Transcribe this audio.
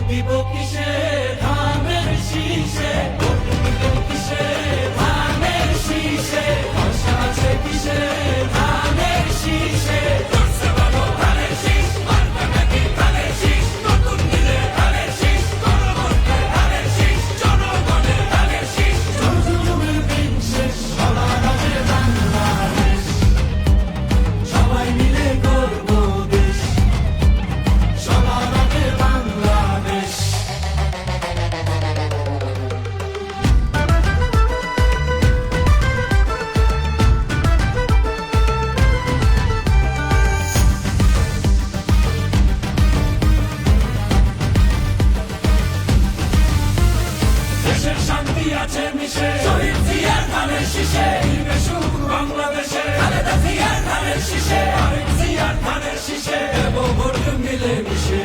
দিব কিসে ধানের শীষে, ভোট দিব কিসে ধানের শীষে, আশা আছে কিসে ধানের শীষে। করছে ভালো ধানের শীষ, মার্কা নাকি ধানের শীষ, নতুন দিলে ধানের শীষ, গণভোটে ধানের শীষ, জনগণের ধানের শীষ। জনজীবনের দিন শেষ, সবার আগে বাংলাদেশ, সবাই মিলে গর্ব দেশ, সবার আগে বাংলাদেশ। দেশের শান্তি আছে মিশে, শহীদ জিয়ার ধানের শীষে, দিবে সুখ বাংলাদেশে, খালেদা জিয়ার ধানের শীষে, আরেক জিয়ার ধানের শীষে, দেব ভোট মিলে মিশে।